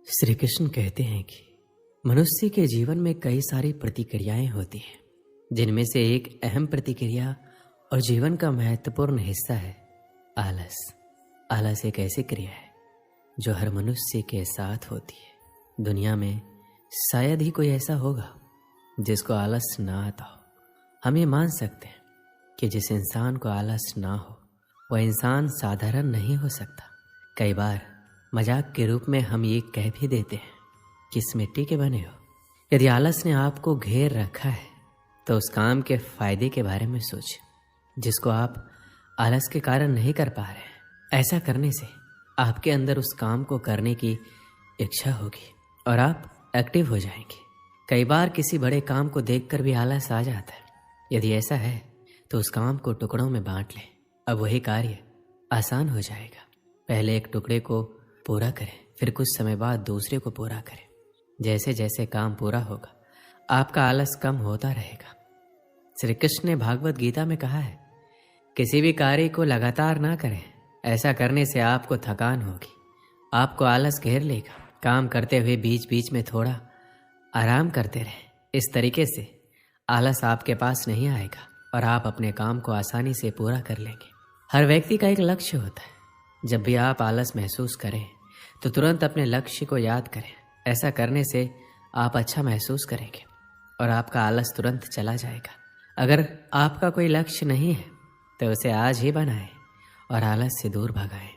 श्री कृष्ण कहते हैं कि मनुष्य के जीवन में कई सारी प्रतिक्रियाएं होती हैं, जिनमें से एक अहम प्रतिक्रिया और जीवन का महत्वपूर्ण हिस्सा है आलस। आलस एक ऐसी क्रिया है जो हर मनुष्य के साथ होती है। दुनिया में शायद ही कोई ऐसा होगा जिसको आलस ना आता हो। हम ये मान सकते हैं कि जिस इंसान को आलस ना हो वह इंसान साधारण नहीं हो सकता। कई बार मजाक के रूप में हम ये कह भी देते हैं कि इस मिट्टी के बने हो। यदि आलस ने आपको घेर रखा है तो उस काम के फायदे के बारे में सोचें जिसको आप आलस के कारण नहीं कर पा रहे हैं। ऐसा करने से आपके अंदर उस काम को करने की इच्छा होगी और आप एक्टिव हो जाएंगे। कई बार किसी बड़े काम को देखकर भी आलस आ जाता है। यदि ऐसा है तो उस काम को टुकड़ों में बांट लें। अब वही कार्य आसान हो जाएगा। पहले एक टुकड़े को पूरा करें, फिर कुछ समय बाद दूसरे को पूरा करें। जैसे जैसे काम पूरा होगा आपका आलस कम होता रहेगा। श्री कृष्ण ने भागवत गीता में कहा है, किसी भी कार्य को लगातार ना करें। ऐसा करने से आपको थकान होगी, आपको आलस घेर लेगा। काम करते हुए बीच बीच में थोड़ा आराम करते रहें। इस तरीके से आलस आपके पास नहीं आएगा और आप अपने काम को आसानी से पूरा कर लेंगे। हर व्यक्ति का एक लक्ष्य होता है। जब भी आप आलस महसूस करें तो तुरंत अपने लक्ष्य को याद करें। ऐसा करने से आप अच्छा महसूस करेंगे और आपका आलस तुरंत चला जाएगा। अगर आपका कोई लक्ष्य नहीं है तो उसे आज ही बनाएं और आलस से दूर भगाएं।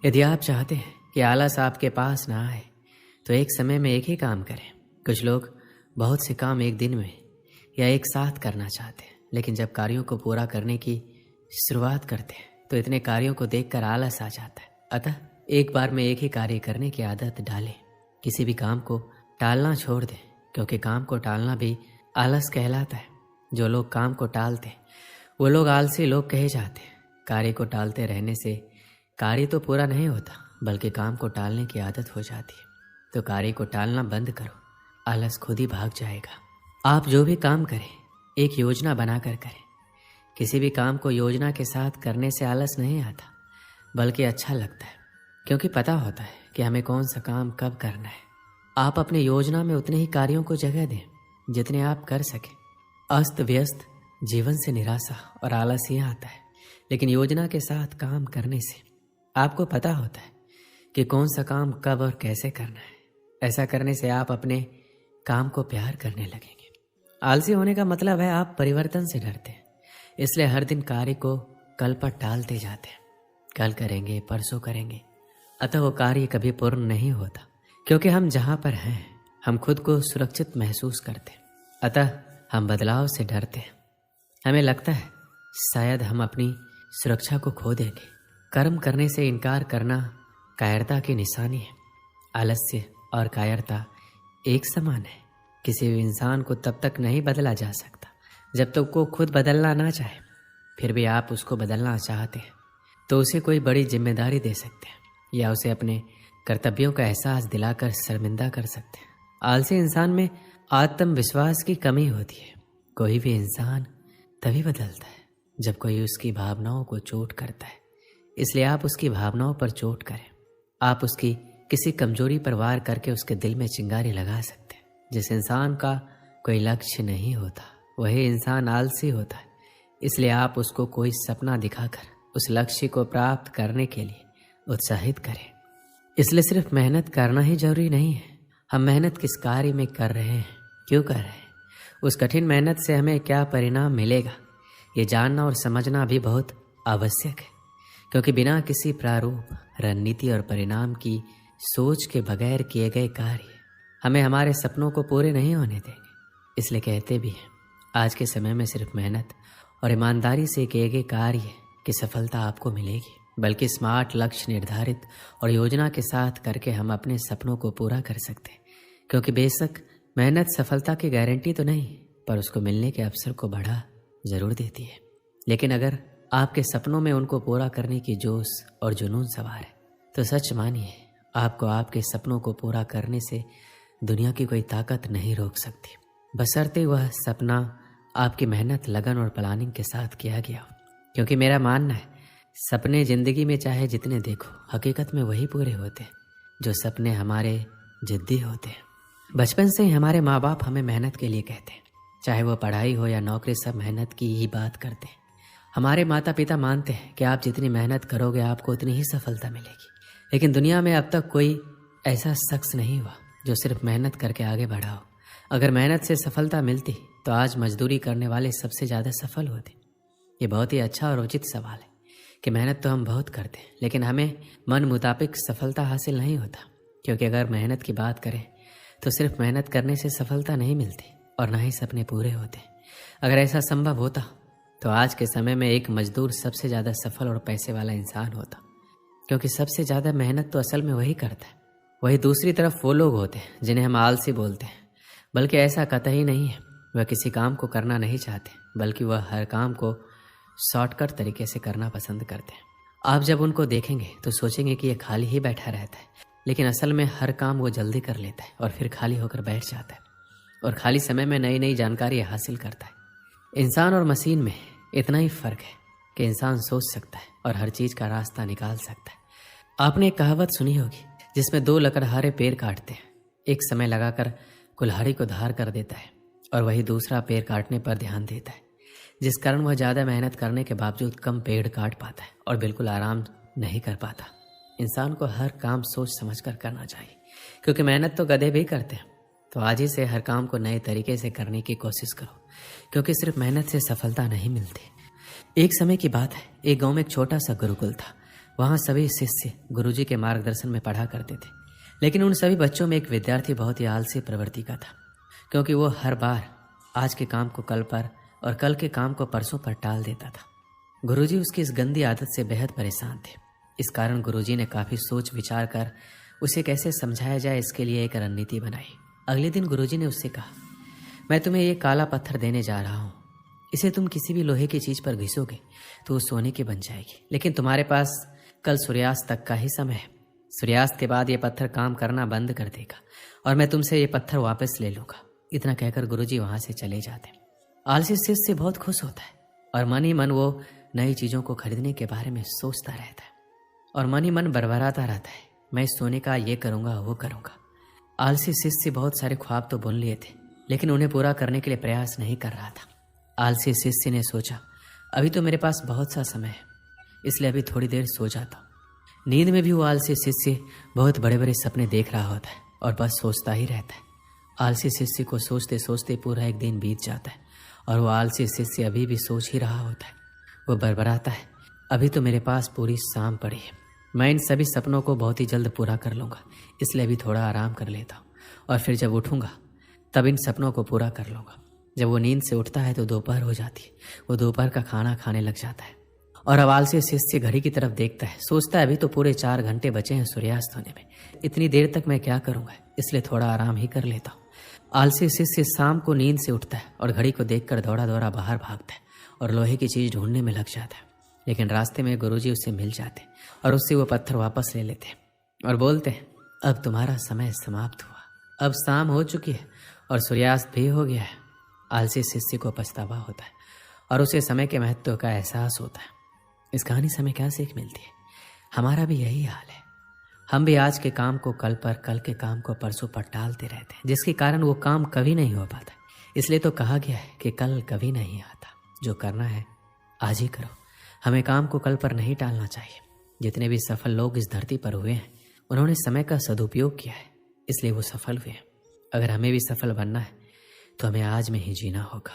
यदि आप चाहते हैं कि आलस आपके पास ना आए तो एक समय में एक ही काम करें। कुछ लोग बहुत से काम एक दिन में या एक साथ करना चाहते हैं, लेकिन जब कार्यों को पूरा करने की शुरुआत करते हैं तो इतने कार्यों को देखकर आलस आ जाता है। अतः एक बार में एक ही कार्य करने की आदत डालें। किसी भी काम को टालना छोड़ दें, क्योंकि काम को टालना भी आलस कहलाता है। जो लोग काम को टालते हैं वो लोग आलसी लोग कहे जाते हैं। कार्य को टालते रहने से कार्य तो पूरा नहीं होता, बल्कि काम को टालने की आदत हो जाती है। तो कार्य को टालना बंद करो, आलस खुद ही भाग जाएगा। आप जो भी काम करें एक योजना बनाकर करें। किसी भी काम को योजना के साथ करने से आलस नहीं आता, बल्कि अच्छा लगता है, क्योंकि पता होता है कि हमें कौन सा काम कब करना है। आप अपनी योजना में उतने ही कार्यों को जगह दें जितने आप कर सकें। अस्त व्यस्त जीवन से निराशा और आलस ही आता है, लेकिन योजना के साथ काम करने से आपको पता होता है कि कौन सा काम कब और कैसे करना है। ऐसा करने से आप अपने काम को प्यार करने लगेंगे। आलसी होने का मतलब है आप परिवर्तन से डरते हैं, इसलिए हर दिन कार्य को कल पर टालते जाते हैं। कल करेंगे, परसों करेंगे, अतः वो कार्य कभी पूर्ण नहीं होता। क्योंकि हम जहाँ पर हैं हम खुद को सुरक्षित महसूस करते हैं, अतः हम बदलाव से डरते हैं। हमें लगता है शायद हम अपनी सुरक्षा को खो देंगे। कर्म करने से इनकार करना कायरता की निशानी है। आलस्य और कायरता एक समान है। किसी भी इंसान को तब तक नहीं बदला जा सकता जब तक वो खुद बदलना ना चाहे। फिर भी आप उसको बदलना चाहते हैं तो उसे कोई बड़ी जिम्मेदारी दे सकते हैं या उसे अपने कर्तव्यों का एहसास दिलाकर शर्मिंदा कर सकते हैं। आलसी इंसान में आत्मविश्वास की कमी होती है। कोई भी इंसान तभी बदलता है जब कोई उसकी भावनाओं को चोट करता है, इसलिए आप उसकी भावनाओं पर चोट करें। आप उसकी किसी कमजोरी पर वार करके उसके दिल में चिंगारी लगा सकते हैं। जिस इंसान का कोई लक्ष्य नहीं होता वही इंसान आलसी होता है, इसलिए आप उसको कोई सपना दिखाकर उस लक्ष्य को प्राप्त करने के लिए उत्साहित करें। इसलिए सिर्फ मेहनत करना ही जरूरी नहीं है। हम मेहनत किस कार्य में कर रहे हैं, क्यों कर रहे हैं, उस कठिन मेहनत से हमें क्या परिणाम मिलेगा, ये जानना और समझना भी बहुत आवश्यक है। क्योंकि बिना किसी प्रारूप, रणनीति और परिणाम की सोच के बगैर किए गए कार्य हमें हमारे सपनों को पूरे नहीं होने देंगे। इसलिए कहते भी हैं, आज के समय में सिर्फ मेहनत और ईमानदारी से किए गए कार्य की सफलता आपको मिलेगी, बल्कि स्मार्ट लक्ष्य निर्धारित और योजना के साथ करके हम अपने सपनों को पूरा कर सकते हैं। क्योंकि बेशक मेहनत सफलता की गारंटी तो नहीं, पर उसको मिलने के अवसर को बढ़ा जरूर देती है। लेकिन अगर आपके सपनों में उनको पूरा करने की जोश और जुनून सवार है तो सच मानिए आपको आपके सपनों को पूरा करने से दुनिया की कोई ताकत नहीं रोक सकती, बशर्ते वह सपना आपकी मेहनत, लगन और प्लानिंग के साथ किया गया हो। क्योंकि मेरा मानना है सपने जिंदगी में चाहे जितने देखो, हकीकत में वही पूरे होते हैं जो सपने हमारे जिद्दी होते हैं। बचपन से ही हमारे माँ बाप हमें मेहनत के लिए कहते हैं, चाहे वो पढ़ाई हो या नौकरी, सब मेहनत की ही बात करते हैं। हमारे माता पिता मानते हैं कि आप जितनी मेहनत करोगे आपको उतनी ही सफलता मिलेगी। लेकिन दुनिया में अब तक कोई ऐसा शख्स नहीं हुआ जो सिर्फ मेहनत करके आगे बढ़ा हो। अगर मेहनत से सफलता मिलती तो आज मजदूरी करने वाले सबसे ज़्यादा सफल होते। ये बहुत ही अच्छा और उचित सवाल है कि मेहनत तो हम बहुत करते हैं, लेकिन हमें मन मुताबिक सफलता हासिल नहीं होता। क्योंकि अगर मेहनत की बात करें तो सिर्फ मेहनत करने से सफलता नहीं मिलती और ना ही सपने पूरे होते। अगर ऐसा संभव होता तो आज के समय में एक मजदूर सबसे ज़्यादा सफल और पैसे वाला इंसान होता। क्योंकि सबसे ज़्यादा मेहनत तो असल में वही करता है। वही दूसरी तरफ वो लोग होते हैं जिन्हें हम आलसी बोलते हैं, बल्कि ऐसा कतई नहीं है। वह किसी काम को करना नहीं चाहते, बल्कि वह हर काम को शॉर्टकट तरीके से करना पसंद करते हैं। आप जब उनको देखेंगे तो सोचेंगे कि यह खाली ही बैठा रहता है, लेकिन असल में हर काम वो जल्दी कर लेता है और फिर खाली होकर बैठ जाता है और खाली समय में नई नई जानकारी हासिल करता है। इंसान और मशीन में इतना ही फर्क है कि इंसान सोच सकता है और हर चीज़ का रास्ता निकाल सकता है। आपने एक कहावत सुनी होगी जिसमें दो लकड़हारे पेड़ काटते हैं, एक समय लगाकर कुल्हाड़ी को धार कर देता है और वही दूसरा पेड़ काटने पर ध्यान देता है, जिस कारण वह ज़्यादा मेहनत करने के बावजूद कम पेड़ काट पाता है और बिल्कुल आराम नहीं कर पाता। इंसान को हर काम सोच समझ कर करना चाहिए, क्योंकि मेहनत तो गधे भी करते हैं। तो आज ही से हर काम को नए तरीके से करने की कोशिश करो, क्योंकि सिर्फ मेहनत से सफलता नहीं मिलती। एक समय की बात है, एक गांव में एक छोटा सा गुरुकुल था। वहाँ सभी शिष्य गुरुजी के मार्गदर्शन में पढ़ा करते थे, लेकिन उन सभी बच्चों में एक विद्यार्थी बहुत ही आलसी प्रवृत्ति का था, क्योंकि वो हर बार आज के काम को कल पर और कल के काम को परसों पर टाल देता था। गुरुजी उसकी इस गंदी आदत से बेहद परेशान थे। इस कारण गुरुजी ने काफ़ी सोच विचार कर उसे कैसे समझाया जाए इसके लिए एक रणनीति बनाई। अगले दिन गुरुजी ने उससे कहा, मैं तुम्हें ये काला पत्थर देने जा रहा हूँ। इसे तुम किसी भी लोहे की चीज़ पर घिसोगे तो वो सोने की बन जाएगी, लेकिन तुम्हारे पास कल सूर्यास्त तक का ही समय है। सूर्यास्त के बाद ये पत्थर काम करना बंद कर देगा और मैं तुमसे ये पत्थर वापस ले लूँगा। इतना कहकर गुरुजी वहाँ से चले जाते। आलसी शिष्य बहुत खुश होता है और मन ही मन वो नई चीज़ों को खरीदने के बारे में सोचता रहता है और मन ही मन बरबराता रहता है, मैं सोने का ये करूँगा वो करूँगा। आलसी शिष्य बहुत सारे ख्वाब तो बुन लिए थे, लेकिन उन्हें पूरा करने के लिए प्रयास नहीं कर रहा था। आलसी शिष्य ने सोचा, अभी तो मेरे पास बहुत सा समय है, इसलिए अभी थोड़ी देर सो जाता हूँ। नींद में भी वो आलसी शिष्य बहुत बड़े बड़े सपने देख रहा होता है और बस सोचता ही रहता है। आलसी शिष्य को सोचते सोचते पूरा एक दिन बीत जाता है और वो आलसी शिष्य अभी भी सोच ही रहा होता है। वो बरबराता है, अभी तो मेरे पास पूरी शाम पड़ी है, मैं इन सभी सपनों को बहुत ही जल्द पूरा कर लूँगा, इसलिए अभी थोड़ा आराम कर लेता हूँ और फिर जब उठूँगा तब इन सपनों को पूरा कर लूँगा। जब वो नींद से उठता है तो दोपहर हो जाती है। वो दोपहर का खाना खाने लग जाता है और अब आलसी शिष्य घड़ी की तरफ देखता है, सोचता है अभी तो पूरे 4 घंटे बचे हैं सूर्यास्त होने में, इतनी देर तक मैं क्या करूँगा, इसलिए थोड़ा आराम ही कर लेता हूँ। आलसी शिष्य शाम को नींद से उठता है और घड़ी को देखकर दौड़ा दौड़ा बाहर भागता है और लोहे की चीज़ ढूंढने में लग जाता है। लेकिन रास्ते में गुरुजी उससे मिल जाते और उससे वो पत्थर वापस ले लेते और बोलते हैं, अब तुम्हारा समय समाप्त हुआ, अब शाम हो चुकी है और सूर्यास्त भी हो गया है। आलसी शिष्य को पछतावा होता है और उसे समय के महत्व का एहसास होता है। इस कहानी से हमें क्या सीख मिलती है? हमारा भी यही हाल है। हम भी आज के काम को कल पर, कल के काम को परसों पर टालते रहते हैं, जिसके कारण वो काम कभी नहीं हो पाता। इसलिए तो कहा गया है कि कल कभी नहीं आता, जो करना है आज ही करो। हमें काम को कल पर नहीं टालना चाहिए। जितने भी सफल लोग इस धरती पर हुए हैं उन्होंने समय का सदुपयोग किया है, इसलिए वो सफल हुए हैं। अगर हमें भी सफल बनना है तो हमें आज में ही जीना होगा।